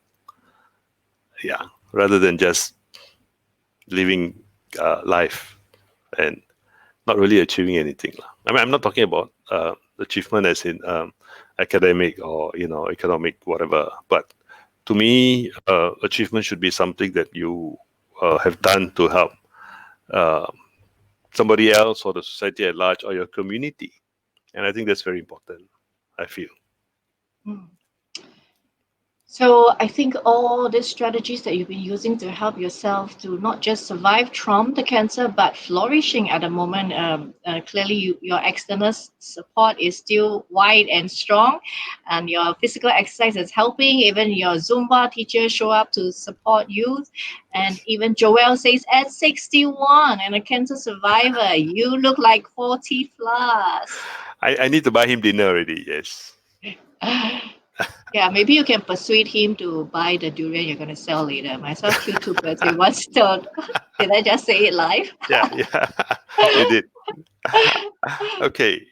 Yeah. Rather than just living life and not really achieving anything. I mean, I'm not talking about achievement as in academic or economic whatever. But to me, achievement should be something that you have done to help uh, somebody else or the society at large or your community, and I think that's very important. I feel. Mm. So I think all these strategies that you've been using to help yourself to not just survive from the cancer, but flourishing at the moment. Clearly, your external support is still wide and strong, and your physical exercise is helping. Even your Zumba teacher show up to support you, and Yes, even Joelle says at 61 and a cancer survivor, you look like 40 plus. I need to buy him dinner already. Yes. Yeah, maybe you can persuade him to buy the durian you're going to sell later. Might as well kill two birds with one stone. Did I just say it live? Yeah, yeah, you did. Okay.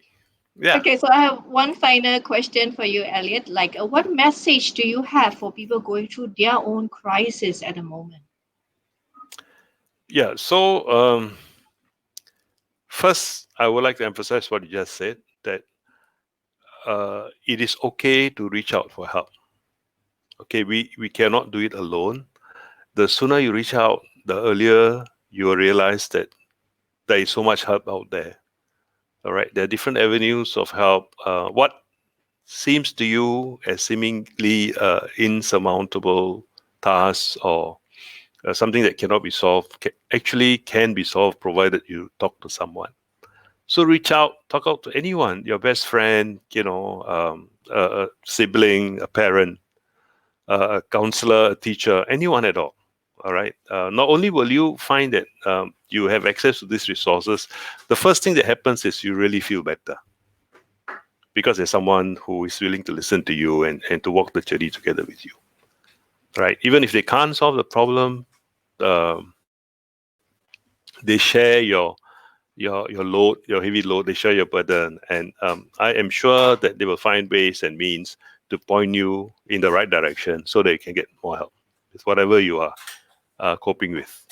Yeah. Okay, so I have one final question for you, Elliot. Like, what message do you have for people going through their own crisis at the moment? Yeah. So first, I would like to emphasize what you just said, that it is okay to reach out for help. Okay, we cannot do it alone. The sooner you reach out, the earlier you will realize that there is so much help out there. All right, there are different avenues of help. What seems to you as seemingly insurmountable tasks or something that cannot be solved actually can be solved provided you talk to someone. So reach out, talk out to anyone, your best friend, a sibling, a parent, a counselor, a teacher, anyone at all. All right. Not only will you find that you have access to these resources, the first thing that happens is you really feel better because there's someone who is willing to listen to you and to walk the journey together with you. Right. Even if they can't solve the problem, um, they share your load, your heavy load. They share your burden, and I am sure that they will find ways and means to point you in the right direction so that you can get more help with whatever you are coping with.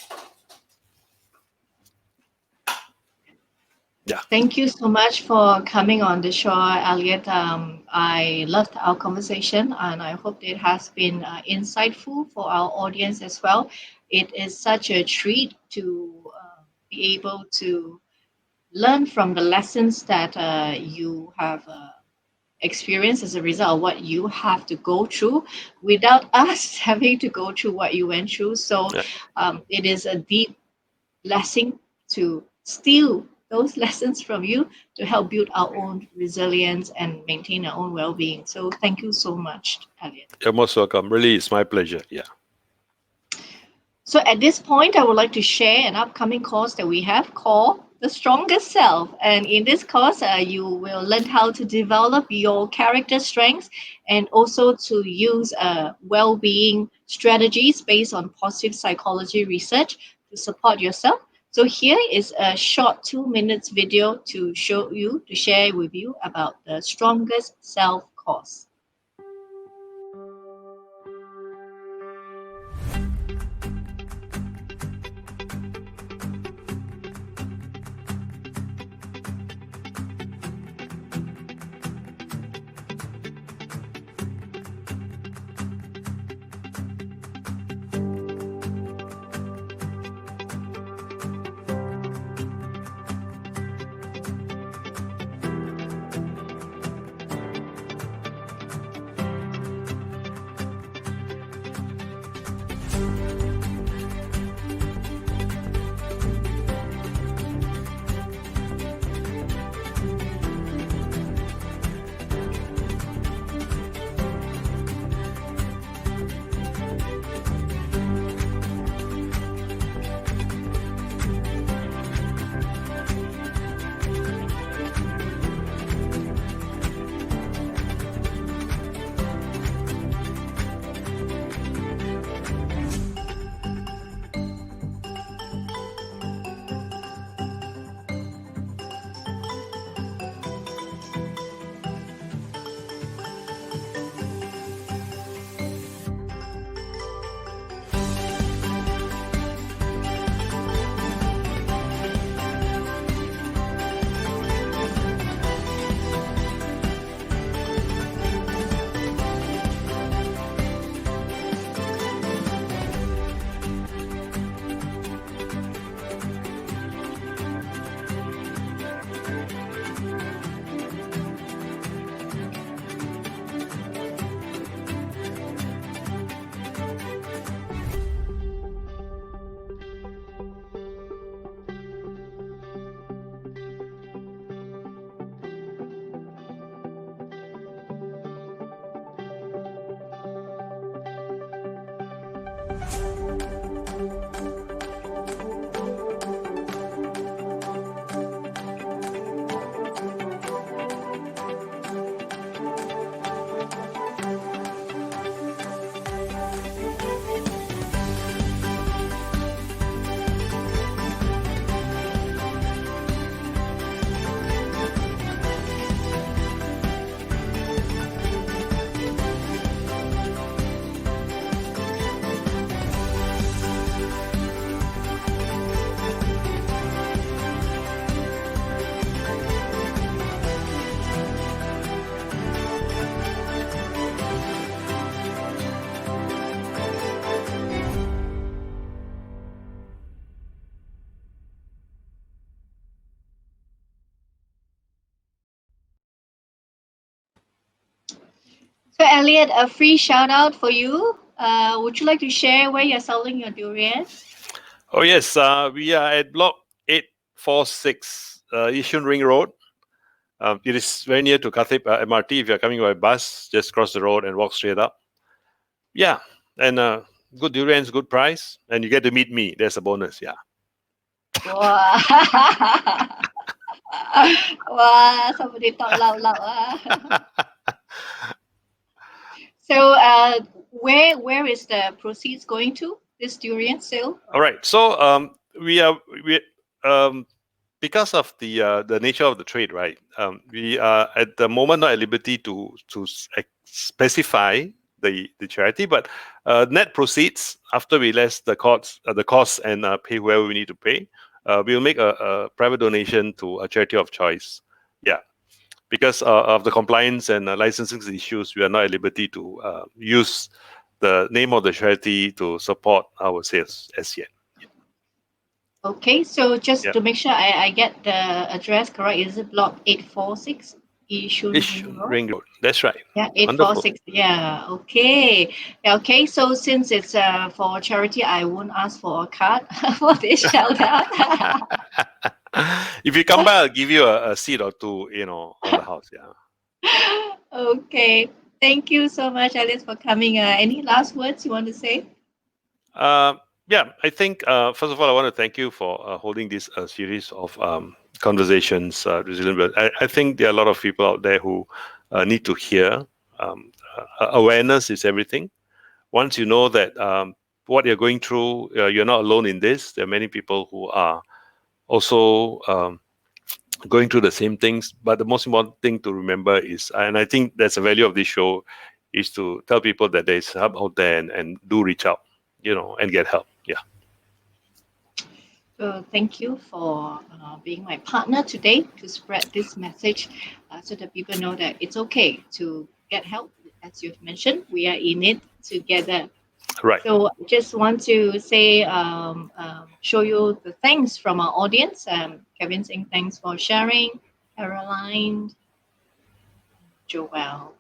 Yeah, Thank you so much for coming on the show, Elliot. I loved our conversation and I hope it has been insightful for our audience as well. It is such a treat to be able to learn from the lessons that you have experienced as a result of what you have to go through without us having to go through what you went through. So yeah, it is a deep blessing to steal those lessons from you to help build our own resilience and maintain our own well-being. So thank you so much, Elliot. you're most welcome. Really, it's my pleasure. Yeah. So at this point, I would like to share an upcoming course that we have called The Strongest Self. And in this course, you will learn how to develop your character strengths and also to use well-being strategies based on positive psychology research to support yourself. So here is a short 2 minutes video to share with you about the Strongest Self course. So, Elliot, a free shout out for you. Would you like to share where you're selling your durian? Oh yes, we are at block 846 Yishun Ring Road. It is very near to Khatib MRT. If you're coming by bus, just cross the road and walk straight up. Yeah, and good durians, good price, and you get to meet me. There's a bonus. Yeah. Wow. Wow, somebody talk loud. So, where is the proceeds going to this durian sale? All right. So we because of the nature of the trade, right? We are at the moment not at liberty to specify the charity, but net proceeds after we less the costs and pay whoever we need to pay, we'll make a private donation to a charity of choice. Yeah. Because of the compliance and licensing issues, we are not at liberty to use the name of the charity to support our sales as yet. Okay, so just Yeah. to make sure I get the address correct, is it block 846 Yishun Ring Road? Ring Road. That's right. Yeah, Wonderful. 846. Yeah, okay. Yeah, okay, so since it's for charity, I won't ask for a card for this shout out. If you come by, I'll give you a seat or two, on the house. Yeah. Okay. Thank you so much, Alice, for coming. Any last words you want to say? Yeah, I think first of all, I want to thank you for holding this series of conversations. Resilient. I think there are a lot of people out there who need to hear. Awareness is everything. Once you know that what you're going through, you're not alone in this. There are many people who are also going through the same things. But the most important thing to remember is, and I think that's the value of this show, is to tell people that there's help out there and do reach out, and get help. Yeah. Thank you for being my partner today to spread this message so that people know that it's okay to get help. As you've mentioned, we are in it together. Right. So just want to say, show you the thanks from our audience. Kevin saying thanks for sharing. Caroline, Joelle.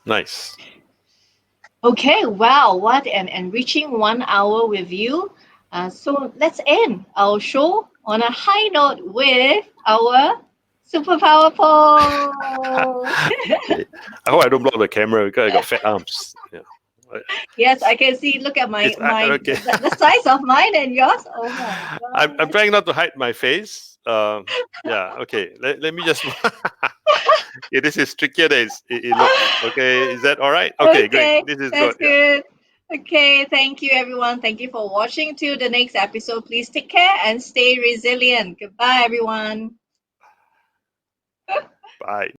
Nice. Okay, wow, what an enriching 1 hour with you. So let's end our show on a high note with our superpower poll. I hope I don't block the camera because I got fat arms. Yeah. Yes, I can see. Look at my okay. the size of mine and yours. Oh my God. I'm trying not to hide my face. Yeah. Okay. Let me just. Yeah, this is trickier than it looks. Okay. Is that all right? Okay. Great. This is that's good. Yeah. Okay. Thank you, everyone. Thank you for watching. Till the next episode. Please take care and stay resilient. Goodbye, everyone. Bye.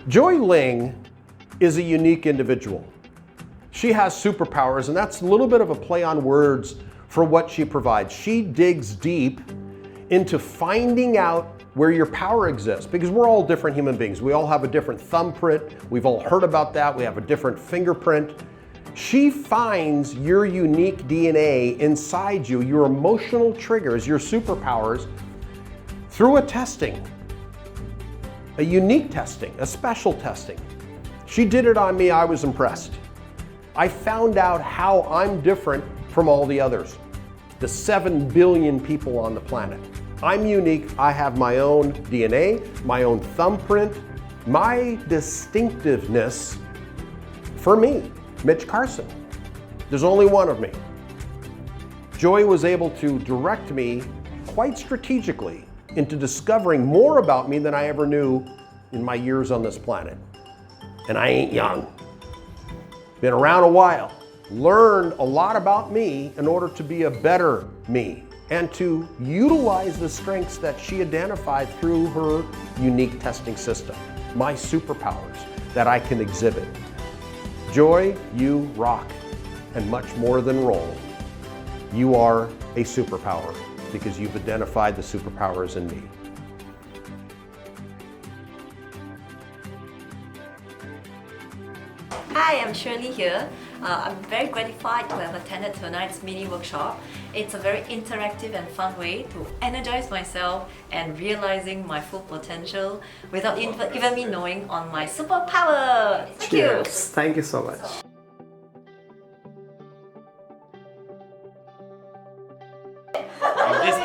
Joy Leng is a unique individual. She has superpowers, and that's a little bit of a play on words for what she provides. She digs deep into finding out where your power exists, because we're all different human beings. We all have a different thumbprint. We've all heard about that. We have a different fingerprint. She finds your unique DNA inside you, your emotional triggers, your superpowers, through a testing. A unique testing, a special testing. She did it on me. I was impressed. I found out how I'm different from all the others, the 7 billion people on the planet. I'm unique. I have my own DNA, my own thumbprint, my distinctiveness for me, Mitch Carson. There's only one of me. Joy was able to direct me quite strategically into discovering more about me than I ever knew in my years on this planet. And I ain't young. Been around a while. Learned a lot about me in order to be a better me and to utilize the strengths that she identified through her unique testing system, my superpowers that I can exhibit. Joy, you rock, and much more than roll. You are a superpower because you've identified the superpowers in me. Hi, I'm Shirley here. I'm very gratified to have attended tonight's mini workshop. It's a very interactive and fun way to energize myself and realizing my full potential without even me knowing on my superpower. Thank you. Thank you so much.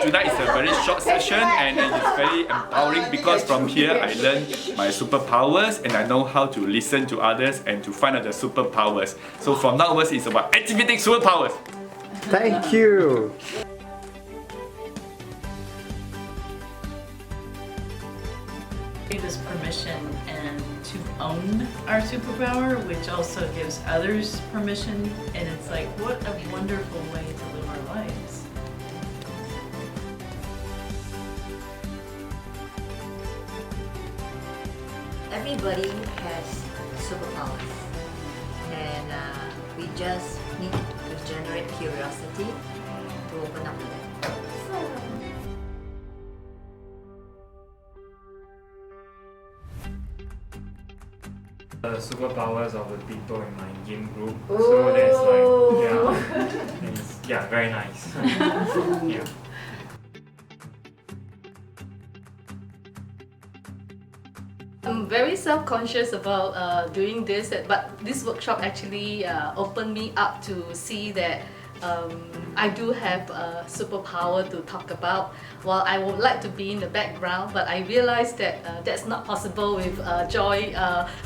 Tonight is a very short session and it's very empowering because from here I learned my superpowers and I know how to listen to others and to find out the superpowers. So from now onwards it's about activating superpowers. Thank you. Give us permission and to own our superpower, which also gives others permission, and it's like, what a wonderful way to live our lives. Everybody has superpowers and we just need to generate curiosity to open up to them. The superpowers of the people in my game group. So that's like, yeah, it's, yeah, very nice. Yeah. I'm very self-conscious about doing this, but this workshop actually opened me up to see that I do have a superpower to talk about. While I would like to be in the background, but I realized that that's not possible with Joy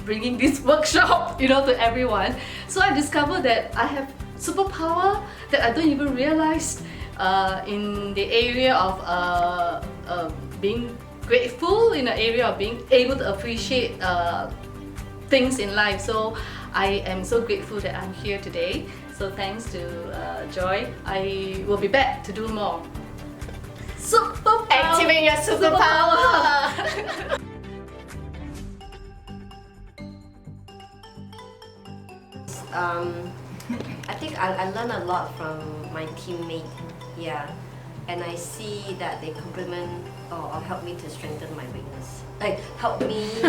bringing this workshop, to everyone. So I discovered that I have superpower that I don't even realize in the area of being grateful, in the area of being able to appreciate things in life. So I am so grateful that I'm here today. So thanks to Joy. I will be back to do more. Superpower! Activate your superpower! I think I learned a lot from my teammate, yeah, and I see that they complement or help me to strengthen my weakness. Like, help me to...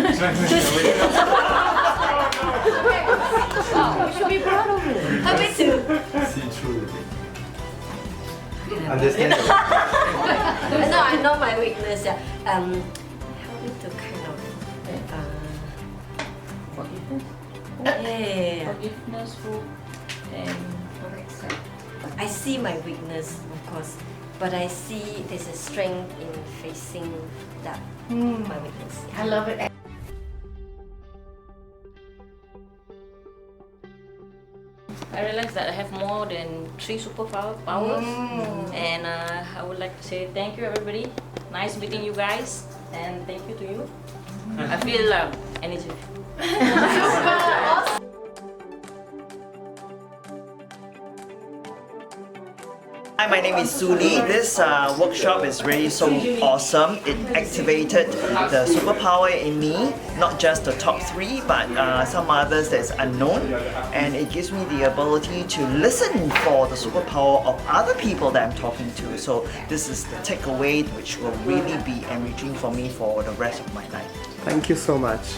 You should be proud of it. Help me to... See through. Understand. I know my weakness, yeah. Help me to kind of... Forgiveness? yeah. Forgiveness, hope, and I see my weakness, of course, but I see there's a strength in facing that, my weakness. I love it. I realized that I have more than 3 superpowers, and I would like to say thank you, everybody. Nice meeting you guys, and thank you to you. I feel energy. Hi, my name is Suli. This workshop is really so awesome. It activated the superpower in me, not just the top 3, but some others that's unknown. And it gives me the ability to listen for the superpower of other people that I'm talking to. So this is the takeaway which will really be enriching for me for the rest of my life. Thank you so much.